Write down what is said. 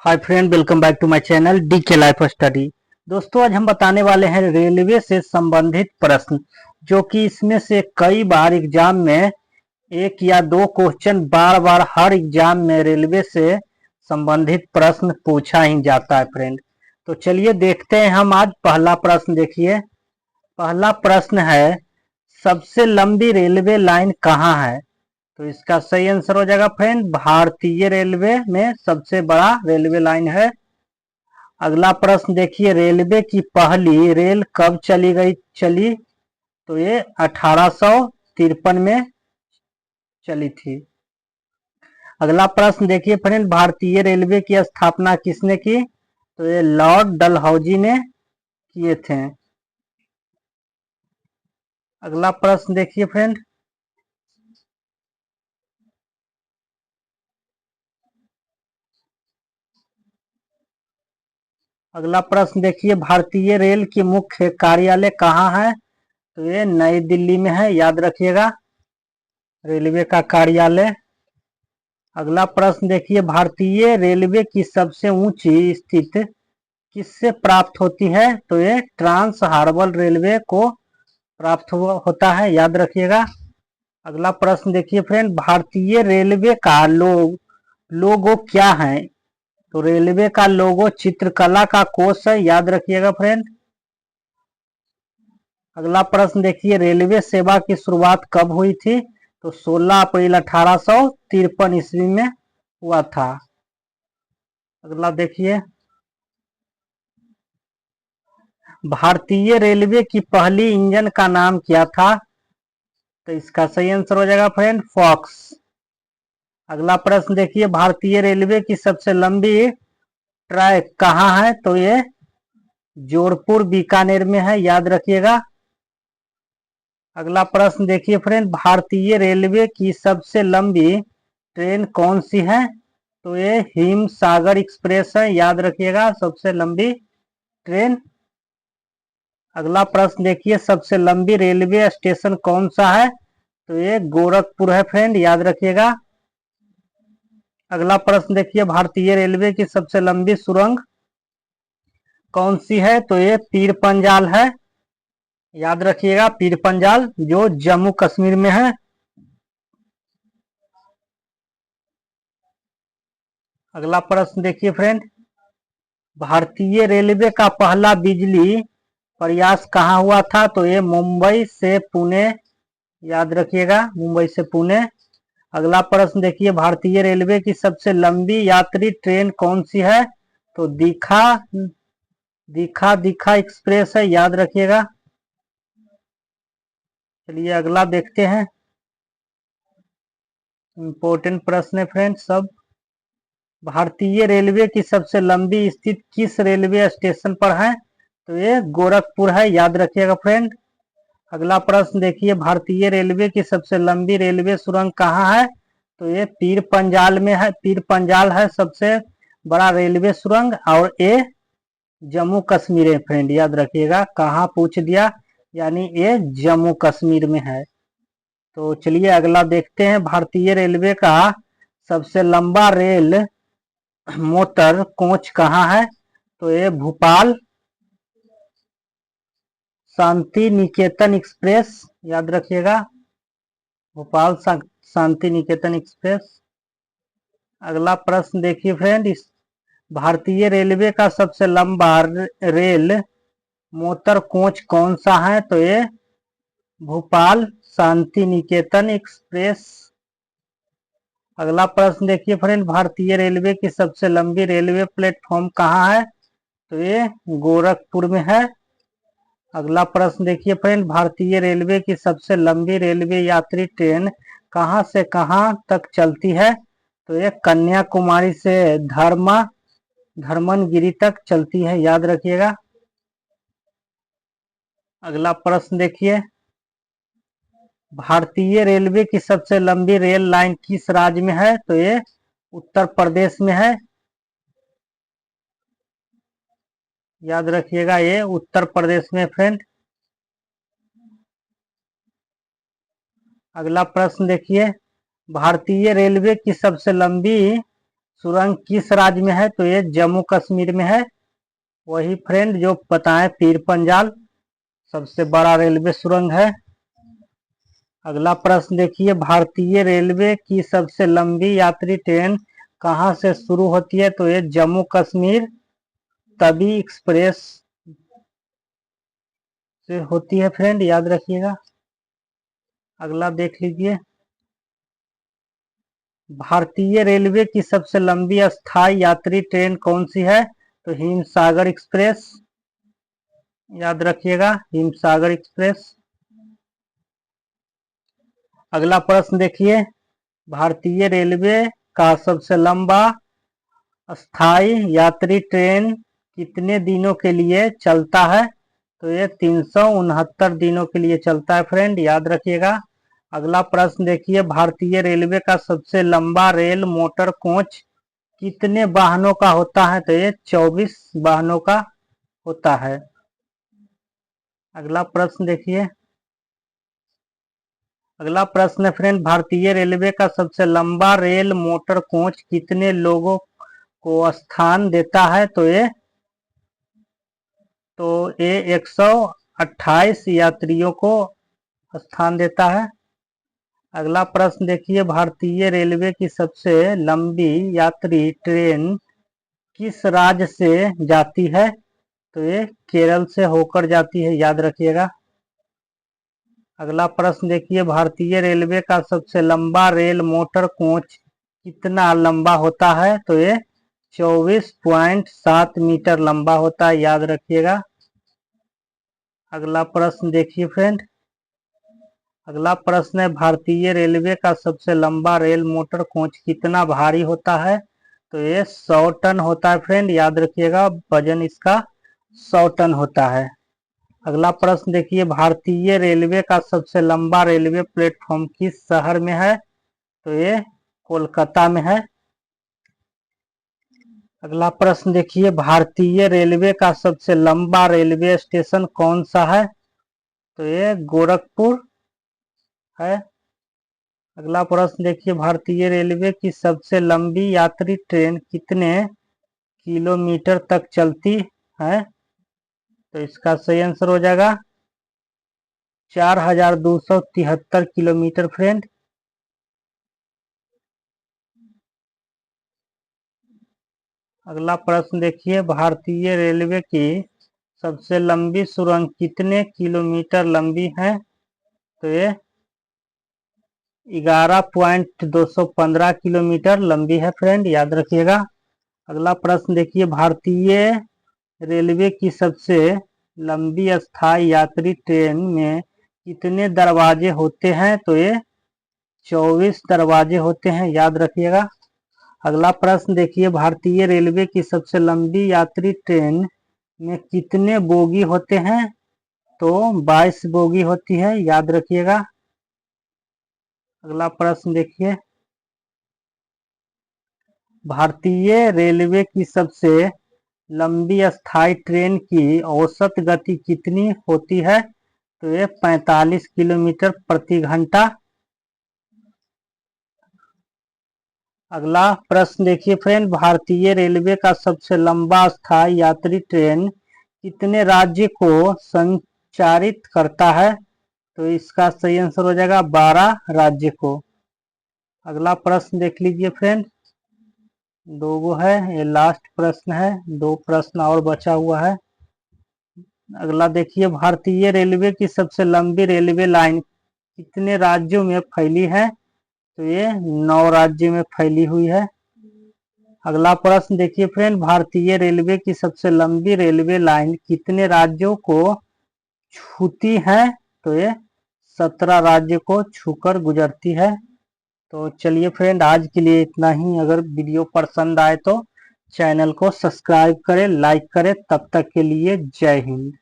Hi friend, welcome back to my channel D K life study. दोस्तों, आज हम बताने वाले हैं रेलवे से संबंधित प्रश्न, जो कि इसमें से कई बार एग्जाम में एक या दो क्वेश्चन बार बार हर एग्जाम में रेलवे से संबंधित प्रश्न पूछा ही जाता है फ्रेंड। तो चलिए देखते हैं हम आज पहला प्रश्न। देखिए, पहला प्रश्न है, सबसे लंबी रेलवे लाइन कहाँ है? तो इसका सही आंसर हो जाएगा फ्रेंड, भारतीय रेलवे में सबसे बड़ा रेलवे लाइन है। अगला प्रश्न देखिए, रेलवे की पहली रेल कब चली? तो ये 1853 में चली थी। अगला प्रश्न देखिए फ्रेंड, भारतीय रेलवे की स्थापना किसने की? तो ये लॉर्ड डलहौजी ने किए थे। अगला प्रश्न देखिए फ्रेंड, अगला प्रश्न देखिए, भारतीय रेल की मुख्य कार्यालय कहाँ है? तो ये नई दिल्ली में है, याद रखिएगा, रेलवे का कार्यालय। अगला प्रश्न देखिए, भारतीय रेलवे की सबसे ऊंची स्थित किससे प्राप्त होती है? तो ये ट्रांस हार्बर रेलवे को प्राप्त होता है, याद रखिएगा। अगला प्रश्न देखिए फ्रेंड, भारतीय रेलवे का लोगो क्या है? तो रेलवे का लोगो चित्रकला का कोष है, याद रखिएगा फ्रेंड। अगला प्रश्न देखिए, रेलवे सेवा की शुरुआत कब हुई थी? तो 16 अप्रैल 1853 ईस्वी में हुआ था। अगला देखिए, भारतीय रेलवे की पहली इंजन का नाम क्या था? तो इसका सही आंसर हो जाएगा फ्रेंड, फॉक्स। अगला प्रश्न देखिए, भारतीय रेलवे की सबसे लंबी ट्रैक कहाँ है? तो ये जोधपुर बीकानेर में है, याद रखिएगा। अगला प्रश्न देखिए फ्रेंड, भारतीय रेलवे की सबसे लंबी ट्रेन कौन सी है? तो ये हिमसागर एक्सप्रेस है, याद रखिएगा, सबसे लंबी ट्रेन। अगला प्रश्न देखिए, सबसे लंबी रेलवे स्टेशन कौन सा है? तो ये गोरखपुर है फ्रेंड, याद रखिएगा। अगला प्रश्न देखिए, भारतीय रेलवे की सबसे लंबी सुरंग कौन सी है? तो ये पीर पंजाल है, याद रखिएगा, पीर पंजाल, जो जम्मू कश्मीर में है। अगला प्रश्न देखिए फ्रेंड, भारतीय रेलवे का पहला बिजली प्रयास कहाँ हुआ था? तो ये मुंबई से पुणे, याद रखिएगा, मुंबई से पुणे। अगला प्रश्न देखिए, भारतीय रेलवे की सबसे लंबी यात्री ट्रेन कौन सी है? तो दीघा दीघा दीघा एक्सप्रेस है, याद रखिएगा। चलिए अगला देखते हैं, इंपॉर्टेंट प्रश्न है फ्रेंड सब। भारतीय रेलवे की सबसे लंबी स्थित किस रेलवे स्टेशन पर है? तो ये गोरखपुर है, याद रखिएगा फ्रेंड। अगला प्रश्न देखिए, भारतीय रेलवे की सबसे लंबी रेलवे सुरंग कहाँ है? तो ये पीर पंजाल में है, पीर पंजाल है सबसे बड़ा रेलवे सुरंग, और ये जम्मू कश्मीर है फ्रेंड, याद रखिएगा, कहाँ पूछ दिया, यानी ये जम्मू कश्मीर में है। तो चलिए अगला देखते हैं, भारतीय रेलवे का सबसे लंबा रेल मोटर कोच कहाँ है? तो ये भोपाल शांति निकेतन एक्सप्रेस, याद रखिएगा, भोपाल शांति निकेतन एक्सप्रेस। अगला प्रश्न देखिए फ्रेंड, इस भारतीय रेलवे का सबसे लंबा रेल मोटर कोच कौन सा है? तो ये भोपाल शांति निकेतन एक्सप्रेस। अगला प्रश्न देखिए फ्रेंड, भारतीय रेलवे की सबसे लंबी रेलवे प्लेटफॉर्म कहाँ है? तो ये गोरखपुर में है। अगला प्रश्न देखिए फ्रेंड, भारतीय रेलवे की सबसे लंबी रेलवे यात्री ट्रेन कहाँ से कहाँ तक चलती है? तो ये कन्याकुमारी से धर्मनगिरी तक चलती है, याद रखिएगा। अगला प्रश्न देखिए, भारतीय रेलवे की सबसे लंबी रेल लाइन किस राज्य में है? तो ये उत्तर प्रदेश में है, याद रखिएगा, ये उत्तर प्रदेश में फ्रेंड। अगला प्रश्न देखिए, भारतीय रेलवे की सबसे लंबी सुरंग किस राज्य में है? तो ये जम्मू कश्मीर में है। वही फ्रेंड जो बताएं पीर पंजाल सबसे बड़ा रेलवे सुरंग है। अगला प्रश्न देखिए, भारतीय रेलवे की सबसे लंबी यात्री ट्रेन कहां से शुरू होती है? तो ये जम्मू कश्मीर तवी एक्सप्रेस से होती है फ्रेंड, याद रखिएगा। अगला देख लीजिए, भारतीय रेलवे की सबसे लंबी अस्थायी यात्री ट्रेन कौन सी है? तो हिमसागर एक्सप्रेस, याद रखिएगा, हिमसागर एक्सप्रेस। अगला प्रश्न देखिए, भारतीय रेलवे का सबसे लंबा अस्थायी यात्री ट्रेन कितने दिनों के लिए चलता है? तो ये 369 दिनों के लिए चलता है फ्रेंड, याद रखिएगा। अगला प्रश्न देखिए, भारतीय रेलवे का सबसे लंबा रेल मोटर कोच कितने वाहनों का होता है? तो ये 24 वाहनों का होता है। अगला प्रश्न देखिए, अगला प्रश्न है फ्रेंड, भारतीय रेलवे का सबसे लंबा रेल मोटर कोच कितने लोगों को स्थान देता है? तो ये 128 यात्रियों को स्थान देता है। अगला प्रश्न देखिए, भारतीय रेलवे की सबसे लंबी यात्री ट्रेन किस राज्य से जाती है? तो ये केरल से होकर जाती है, याद रखिएगा। अगला प्रश्न देखिए, भारतीय रेलवे का सबसे लंबा रेल मोटर कोच कितना लंबा होता है? तो ये 24.7 मीटर लंबा होता है, याद रखिएगा। अगला प्रश्न देखिए फ्रेंड, अगला प्रश्न है, भारतीय रेलवे का सबसे लंबा रेल मोटर कोच कितना भारी होता है? तो ये 100 टन होता है फ्रेंड, याद रखिएगा, वजन इसका 100 टन होता है। अगला प्रश्न देखिए, भारतीय रेलवे का सबसे लंबा रेलवे प्लेटफॉर्म किस शहर में है? तो ये कोलकाता में है। अगला प्रश्न देखिए, भारतीय रेलवे का सबसे लंबा रेलवे स्टेशन कौन सा है? तो ये गोरखपुर है। अगला प्रश्न देखिए, भारतीय रेलवे की सबसे लंबी यात्री ट्रेन कितने किलोमीटर तक चलती है? तो इसका सही आंसर हो जाएगा 4273 किलोमीटर फ्रेंड। अगला प्रश्न देखिए, भारतीय रेलवे की सबसे लंबी सुरंग कितने किलोमीटर लंबी है? तो ये 11.215 किलोमीटर लंबी है फ्रेंड, याद रखिएगा। अगला प्रश्न देखिए, भारतीय रेलवे की सबसे लंबी अस्थायी यात्री ट्रेन में कितने दरवाजे होते हैं? तो ये 24 दरवाजे होते हैं, याद रखिएगा। अगला प्रश्न देखिए, भारतीय रेलवे की सबसे लंबी यात्री ट्रेन में कितने बोगी होते हैं? तो 22 बोगी होती है, याद रखिएगा। अगला प्रश्न देखिए, भारतीय रेलवे की सबसे लंबी अस्थायी ट्रेन की औसत गति कितनी होती है? तो ये 45 किलोमीटर प्रति घंटा। अगला प्रश्न देखिए फ्रेंड, भारतीय रेलवे का सबसे लंबा अस्थायी यात्री ट्रेन कितने राज्य को संचारित करता है? तो इसका सही आंसर हो जाएगा 12 राज्य को। अगला प्रश्न देख लीजिए फ्रेंड, दो गो है, ये लास्ट प्रश्न है, दो प्रश्न और बचा हुआ है। अगला देखिए, भारतीय रेलवे की सबसे लंबी रेलवे लाइन कितने राज्यों में फैली है? तो ये 9 राज्य में फैली हुई है। अगला प्रश्न देखिए फ्रेंड, भारतीय रेलवे की सबसे लंबी रेलवे लाइन कितने राज्यों को छूती है? तो ये 17 राज्य को छूकर गुजरती है। तो चलिए फ्रेंड, आज के लिए इतना ही। अगर वीडियो पसंद आए तो चैनल को सब्सक्राइब करें, लाइक करें। तब तक के लिए जय हिंद।